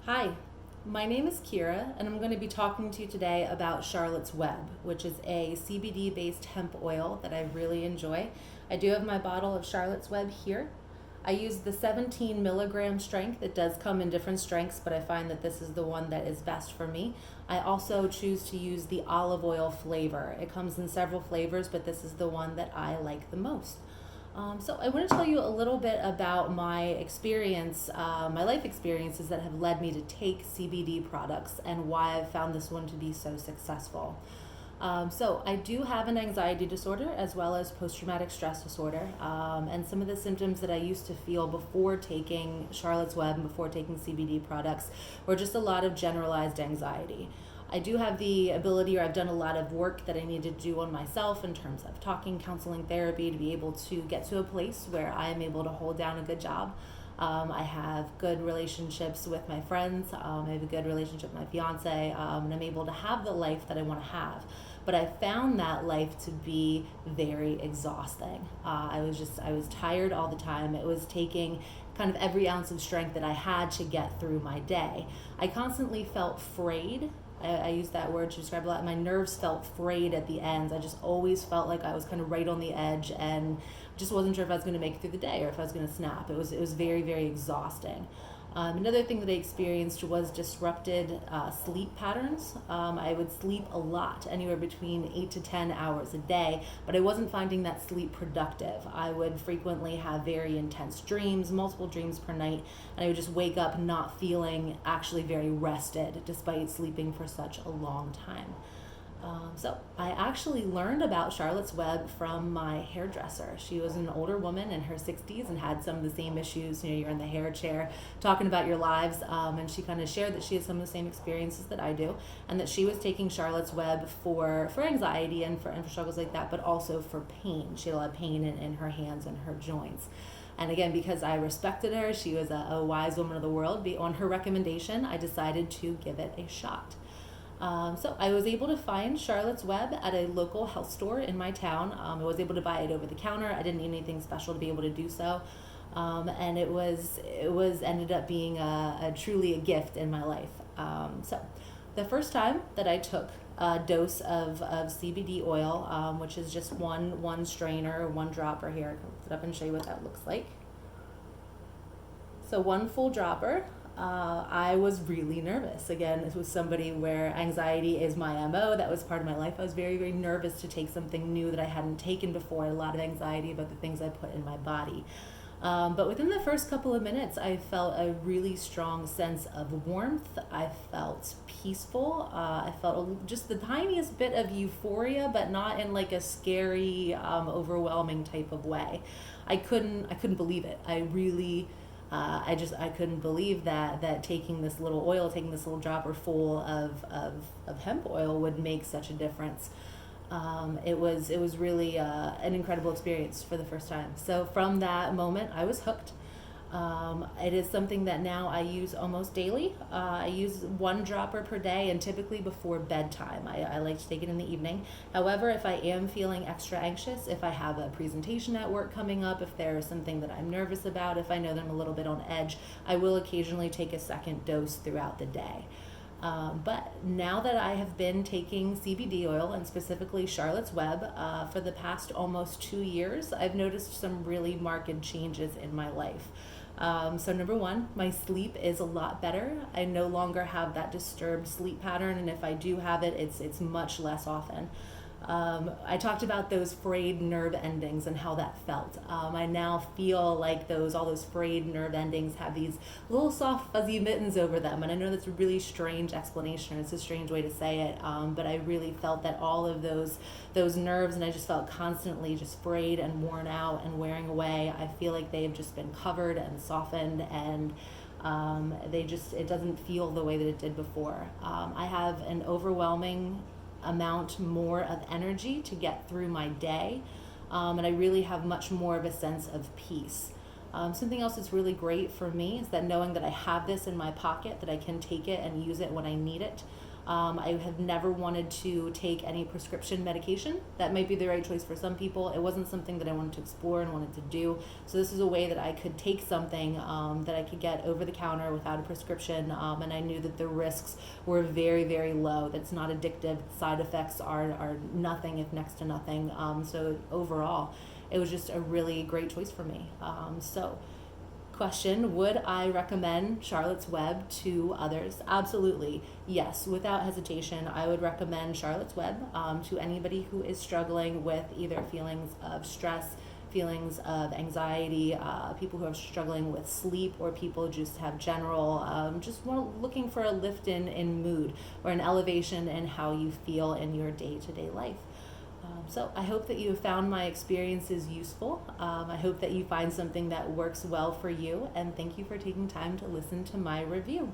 Hi, my name is Kira, and I'm going to be talking to you today about Charlotte's Web, which is a CBD based hemp oil that I really enjoy. I do have my bottle of Charlotte's Web here. I use the 17 milligram strength. It does come in different strengths, but I find that this is the one that is best for me. I also choose to use the olive oil flavor. It comes in several flavors, but this is the one that I like the most. So I want to tell you a little bit about my experience, my life experiences that have led me to take CBD products and why I've found this one to be so successful. So I do have an anxiety disorder as well as post-traumatic stress disorder, and some of the symptoms that I used to feel before taking Charlotte's Web and before taking CBD products were just a lot of generalized anxiety. I do have the ability, or I've done a lot of work that I need to do on myself in terms of talking, counseling, therapy to be able to get to a place where I am able to hold down a good job. I have good relationships with my friends. I have a good relationship with my fiance, and I'm able to have the life that I want to have. But I found that life to be very exhausting. I was tired all the time. It was taking kind of every ounce of strength that I had to get through my day. I constantly felt frayed. I use that word to describe a lot. My nerves felt frayed at the ends. I just always felt like I was kind of right on the edge and just wasn't sure if I was going to make it through the day or if I was going to snap. It was very, very exhausting. Another thing that I experienced was disrupted sleep patterns. I would sleep a lot, anywhere between 8 to 10 hours a day, but I wasn't finding that sleep productive. I would frequently have very intense dreams, multiple dreams per night, and I would just wake up not feeling actually very rested despite sleeping for such a long time. So I actually learned about Charlotte's Web from my hairdresser. She was an older woman in her 60s and had some of the same issues. You're in the hair chair talking about your lives, and she kind of shared that she had some of the same experiences that I do, and that she was taking Charlotte's Web for anxiety and for struggles like that, but also for pain. She had a lot of pain in her hands and her joints. And again, because I respected her, she was a wise woman of the world. On her recommendation, I decided to give it a shot. So I was able to find Charlotte's Web at a local health store in my town. I was able to buy it over the counter. I didn't need anything special to be able to do so. And it was ended up being a truly a gift in my life. So the first time that I took a dose of CBD oil, which is just one strainer, one dropper here. I can lift it up and show you what that looks like. So one full dropper. I was really nervous. Again, this was somebody where anxiety is my MO. That was part of my life. I was very, very nervous to take something new that I hadn't taken before. I had a lot of anxiety about the things I put in my body. But within the first couple of minutes, I felt a really strong sense of warmth. I felt peaceful. I felt just the tiniest bit of euphoria, but not in like a scary, overwhelming type of way. I couldn't believe it. I couldn't believe that taking this little dropper full of hemp oil would make such a difference. It was really an incredible experience for the first time. So from that moment, I was hooked. It is something that now I use almost daily. I use one dropper per day and typically before bedtime. I like to take it in the evening. However, if I am feeling extra anxious, if I have a presentation at work coming up, if there's something that I'm nervous about, if I know that I'm a little bit on edge, I will occasionally take a second dose throughout the day. But now that I have been taking CBD oil and specifically Charlotte's Web for the past almost 2 years, I've noticed some really marked changes in my life. So number one, my sleep is a lot better. I no longer have that disturbed sleep pattern, and if I do have it, it's much less often. I talked about those frayed nerve endings and how that felt. I now feel like all those frayed nerve endings have these little soft fuzzy mittens over them. And I know that's a really strange explanation. It's a strange way to say it. But I really felt that all of those nerves, and I just felt constantly just frayed and worn out and wearing away. I feel like they have just been covered and softened, and it doesn't feel the way that it did before. I have an overwhelming amount more of energy to get through my day, and I really have much more of a sense of peace. Something else that's really great for me is that knowing that I have this in my pocket, that I can take it and use it when I need it. I have never wanted to take any prescription medication. That might be the right choice for some people. It wasn't something that I wanted to explore and wanted to do. So this is a way that I could take something that I could get over the counter without a prescription, and I knew that the risks were very, very low. That's not addictive. Side effects are nothing, if next to nothing. So overall, it was just a really great choice for me. Question, would I recommend Charlotte's Web to others? Absolutely, yes. Without hesitation, I would recommend Charlotte's Web to anybody who is struggling with either feelings of stress, feelings of anxiety, people who are struggling with sleep, or people just have general, just more looking for a lift in mood or an elevation in how you feel in your day-to-day life. So I hope that you found my experiences useful. I hope that you find something that works well for you, and thank you for taking time to listen to my review.